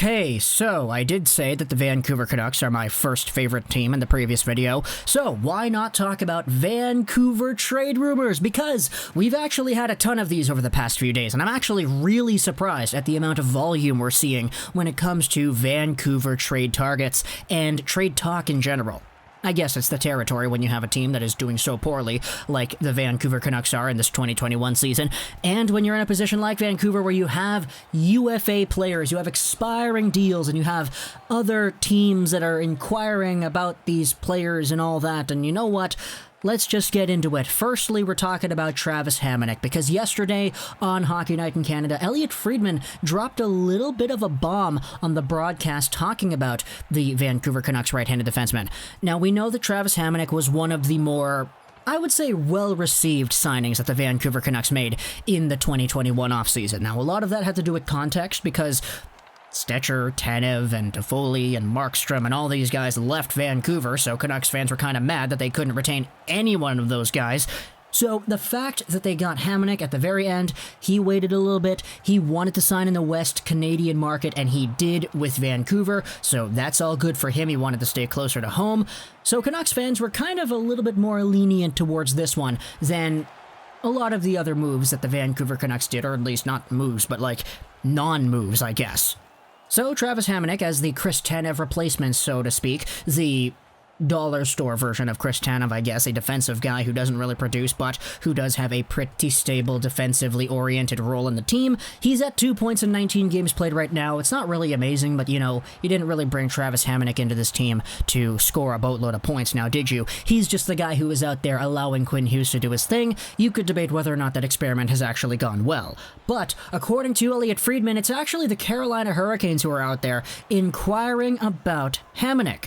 Okay, so I did say that the Vancouver Canucks are my first favorite team in the previous video, so why not talk about Vancouver trade rumors? Because we've actually had a ton of these over the past few days, and I'm actually really surprised at the amount of volume we're seeing when it comes to Vancouver trade targets and trade talk in general. I guess it's the territory when you have a team that is doing so poorly like the Vancouver Canucks are in this 2021 season, and when you're in a position like Vancouver where you have UFA players, you have expiring deals, and you have other teams that are inquiring about these players and all that, and you know what? Let's just get into it. Firstly, we're talking about Travis Hamonic, because yesterday on Hockey Night in Canada, Elliotte Friedman dropped a little bit of a bomb on the broadcast talking about the Vancouver Canucks right-handed defenseman. Now, we know that Travis Hamonic was one of the more, I would say, well-received signings that the Vancouver Canucks made in the 2021 offseason. Now, a lot of that had to do with context, because Stetcher, Tanev, and Toffoli, and Markstrom, and all these guys left Vancouver, so Canucks fans were kind of mad that they couldn't retain any one of those guys. So the fact that they got Hamonic at the very end, he waited a little bit, he wanted to sign in the West Canadian market, and he did with Vancouver, so that's all good for him. He wanted to stay closer to home. So Canucks fans were kind of a little bit more lenient towards this one than a lot of the other moves that the Vancouver Canucks did, or at least not moves, but like non-moves, I guess. So Travis Hamonic, as the Chris Tanev replacement, so to speak, the dollar store version of Chris Tanev, I guess, a defensive guy who doesn't really produce, but who does have a pretty stable, defensively oriented role in the team. He's at 2 points in 19 games played right now. It's not really amazing, but, you know, you didn't really bring Travis Hamonic into this team to score a boatload of points now, did you? He's just the guy who is out there allowing Quinn Hughes to do his thing. You could debate whether or not that experiment has actually gone well. But, according to Elliotte Friedman, it's actually the Carolina Hurricanes who are out there inquiring about Hamonic.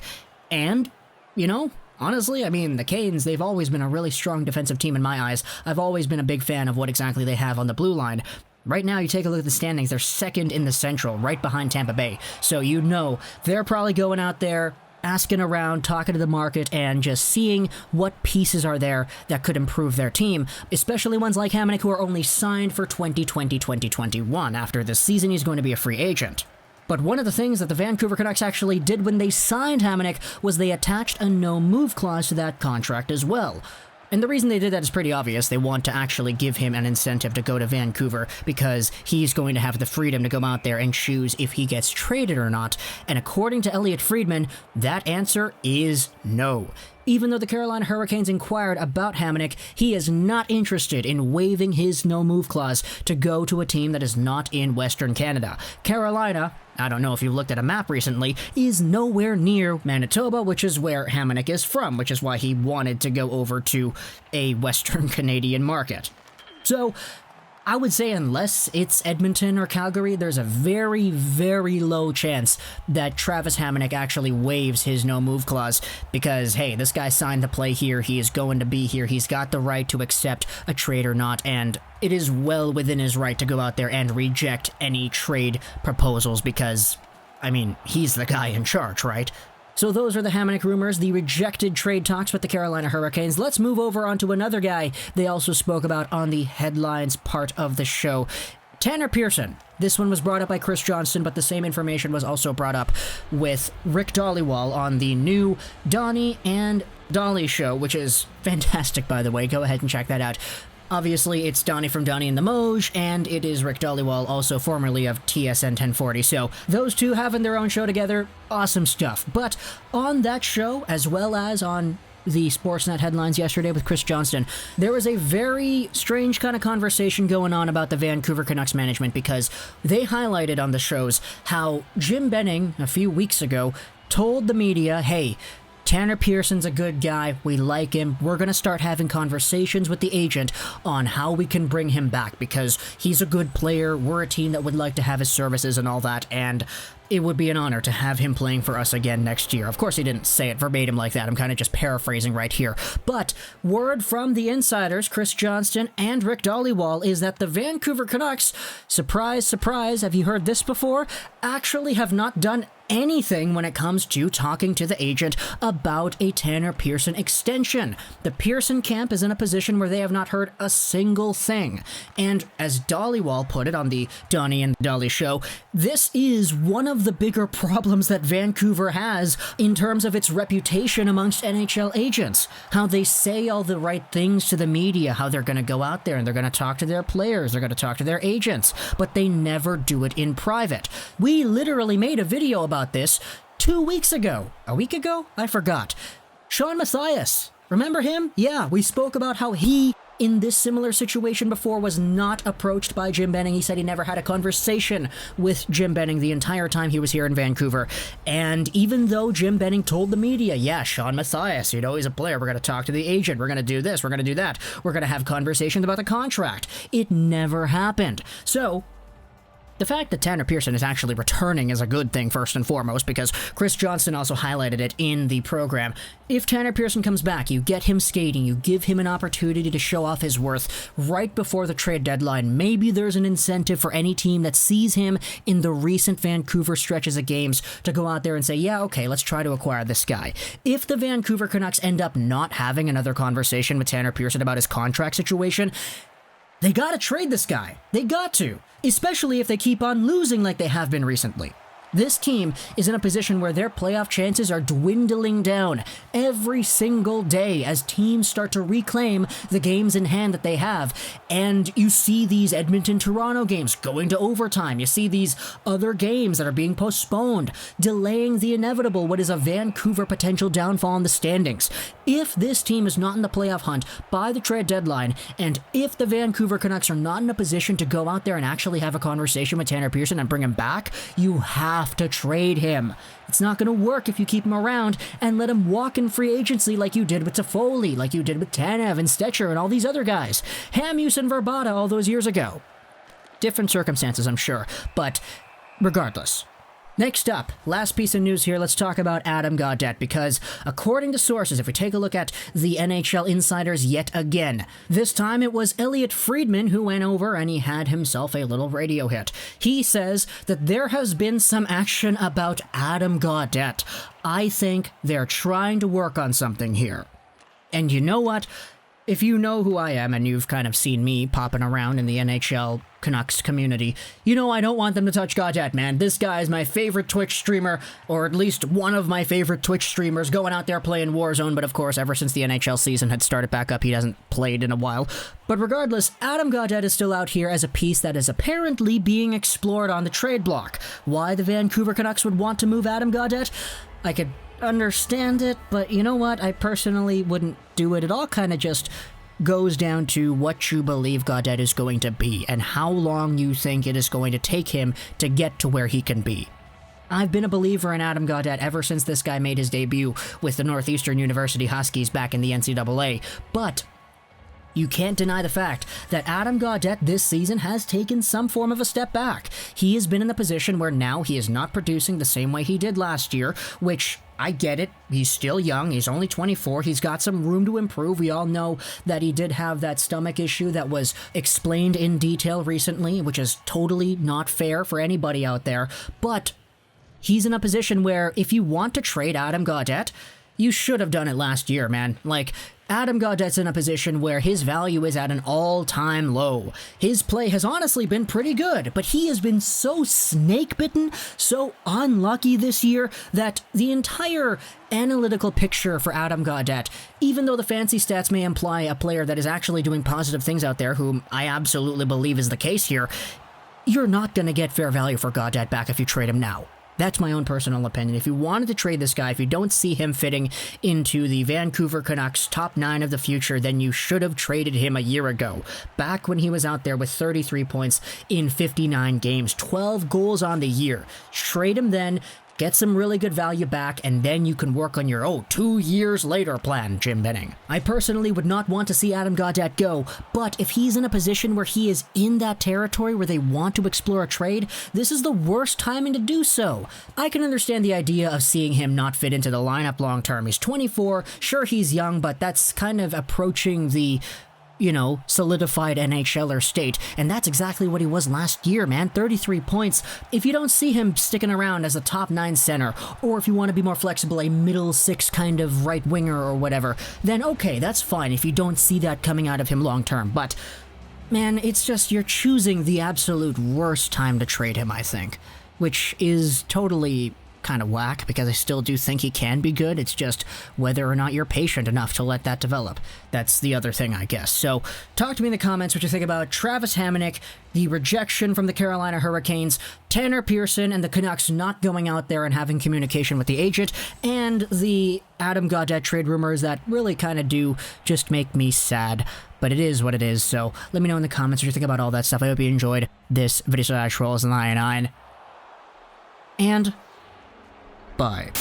And you know, honestly, I mean, the Canes, they've always been a really strong defensive team in my eyes. I've always been a big fan of what exactly they have on the blue line. Right now, you take a look at the standings, they're second in the Central, right behind Tampa Bay. So you know, they're probably going out there, asking around, talking to the market, and just seeing what pieces are there that could improve their team, especially ones like Hamonic who are only signed for 2020-2021. After this season, he's going to be a free agent. But one of the things that the Vancouver Canucks actually did when they signed Hamonic was they attached a no-move clause to that contract as well. And the reason they did that is pretty obvious. They want to actually give him an incentive to go to Vancouver because he's going to have the freedom to go out there and choose if he gets traded or not. And according to Elliotte Friedman, that answer is no. Even though the Carolina Hurricanes inquired about Hamonic, he is not interested in waiving his no-move clause to go to a team that is not in Western Canada. Carolina, I don't know if you've looked at a map recently, is nowhere near Manitoba, which is where Hamonic is from, which is why he wanted to go over to a Western Canadian market. So I would say unless it's Edmonton or Calgary, there's a very, very low chance that Travis Hamonic actually waives his no-move clause because, hey, this guy signed to play here, he is going to be here, he's got the right to accept a trade or not, and it is well within his right to go out there and reject any trade proposals because, I mean, he's the guy in charge, right? So those are the Hamonic rumors, the rejected trade talks with the Carolina Hurricanes. Let's move over onto another guy they also spoke about on the headlines part of the show. Tanner Pearson. This one was brought up by Chris Johnston, but the same information was also brought up with Rick Dhaliwal on the new Donnie and Dolly show, which is fantastic, by the way. Go ahead and check that out. Obviously, it's Donnie from Donnie and the Moj, and it is Rick Dhaliwal, also formerly of TSN 1040. So those two having their own show together, awesome stuff. But on that show, as well as on the Sportsnet headlines yesterday with Chris Johnston, there was a very strange kind of conversation going on about the Vancouver Canucks management because they highlighted on the shows how Jim Benning, a few weeks ago, told the media, hey, Tanner Pearson's a good guy, we like him, we're going to start having conversations with the agent on how we can bring him back because he's a good player, we're a team that would like to have his services and all that, and it would be an honor to have him playing for us again next year. Of course, he didn't say it verbatim like that. I'm kind of just paraphrasing right here. But word from the insiders, Chris Johnston and Rick Dhaliwal, is that the Vancouver Canucks, surprise, surprise, have you heard this before, actually have not done anything when it comes to talking to the agent about a Tanner Pearson extension. The Pearson camp is in a position where they have not heard a single thing. And as Dollywall put it on the Donnie and Dolly show, this is one of the bigger problems that Vancouver has in terms of its reputation amongst NHL agents. How they say all the right things to the media, how they're going to go out there and they're going to talk to their players, they're going to talk to their agents, but they never do it in private. We literally made a video about this 2 weeks ago. A week ago? I forgot. Sean Mathias. Remember him? Yeah, we spoke about how he, in this similar situation before, was not approached by Jim Benning. He said he never had a conversation with Jim Benning the entire time he was here in Vancouver. And even though Jim Benning told the media, yeah, Sean Mathias, he's a player, we're going to talk to the agent, we're going to do this, we're going to do that, we're going to have conversations about the contract. It never happened. So, the fact that Tanner Pearson is actually returning is a good thing, first and foremost, because Chris Johnston also highlighted it in the program. If Tanner Pearson comes back, you get him skating, you give him an opportunity to show off his worth right before the trade deadline. Maybe there's an incentive for any team that sees him in the recent Vancouver stretches of games to go out there and say, yeah, okay, let's try to acquire this guy. If the Vancouver Canucks end up not having another conversation with Tanner Pearson about his contract situation, they gotta trade this guy. They got to. Especially if they keep on losing like they have been recently. This team is in a position where their playoff chances are dwindling down every single day as teams start to reclaim the games in hand that they have. And you see these Edmonton-Toronto games going to overtime. You see these other games that are being postponed, delaying the inevitable, what is a Vancouver potential downfall in the standings. If this team is not in the playoff hunt by the trade deadline, and if the Vancouver Canucks are not in a position to go out there and actually have a conversation with Tanner Pearson and bring him back, you have to trade him. It's not going to work if you keep him around and let him walk in free agency like you did with Toffoli, like you did with Tanev and Stetcher and all these other guys. Hamuse and Verbata all those years ago. Different circumstances, I'm sure, but regardless. Next up, last piece of news here, let's talk about Adam Gaudette, because according to sources, if we take a look at the NHL insiders yet again, this time it was Elliot Friedman who went over and he had himself a little radio hit. He says that there has been some action about Adam Gaudette. I think they're trying to work on something here. And you know what? If you know who I am and you've kind of seen me popping around in the NHL Canucks community, you know I don't want them to touch Gaudette, man. This guy is my favorite Twitch streamer, or at least one of my favorite Twitch streamers, going out there playing Warzone, but of course, ever since the NHL season had started back up, he hasn't played in a while. But regardless, Adam Gaudette is still out here as a piece that is apparently being explored on the trade block. Why the Vancouver Canucks would want to move Adam Gaudette? I could understand it, but you know what? I personally wouldn't do it. It all kind of just goes down to what you believe Gaudette is going to be and how long you think it is going to take him to get to where he can be. I've been a believer in Adam Gaudette ever since this guy made his debut with the Northeastern University Huskies back in the NCAA, but you can't deny the fact that Adam Gaudette this season has taken some form of a step back. He has been in the position where now he is not producing the same way he did last year, which I get it. He's still young. He's only 24. He's got some room to improve. We all know that he did have that stomach issue that was explained in detail recently, which is totally not fair for anybody out there. But he's in a position where if you want to trade Adam Gaudette, you should have done it last year, man. Like, Adam Gaudette's in a position where his value is at an all-time low. His play has honestly been pretty good, but he has been so snake-bitten, so unlucky this year, that the entire analytical picture for Adam Gaudette, even though the fancy stats may imply a player that is actually doing positive things out there, whom I absolutely believe is the case here, you're not going to get fair value for Gaudette back if you trade him now. That's my own personal opinion. If you wanted to trade this guy, if you don't see him fitting into the Vancouver Canucks top 9 of the future, then you should have traded him a year ago. Back when he was out there with 33 points in 59 games, 12 goals on the year. Trade him then, get some really good value back, and then you can work on your 2 years later plan, Jim Benning. I personally would not want to see Adam Gaudette go, but if he's in a position where he is in that territory where they want to explore a trade, this is the worst timing to do so. I can understand the idea of seeing him not fit into the lineup long term. He's 24, sure he's young, but that's kind of approaching the solidified NHLer state, and that's exactly what he was last year, man. 33 points. If you don't see him sticking around as a top 9 center, or if you want to be more flexible, a middle 6 kind of right winger or whatever, then okay, that's fine if you don't see that coming out of him long term, but man, it's just you're choosing the absolute worst time to trade him, I think, which is totally kind of whack, because I still do think he can be good. It's just whether or not you're patient enough to let that develop. That's the other thing, I guess. So talk to me in the comments what you think about Travis Hamonic, the rejection from the Carolina Hurricanes, Tanner Pearson and the Canucks not going out there and having communication with the agent, and the Adam Gaudette trade rumors that really kind of do just make me sad. But it is what it is, so let me know in the comments what you think about all that stuff. I hope you enjoyed this video / Trolls in the 99. And bye.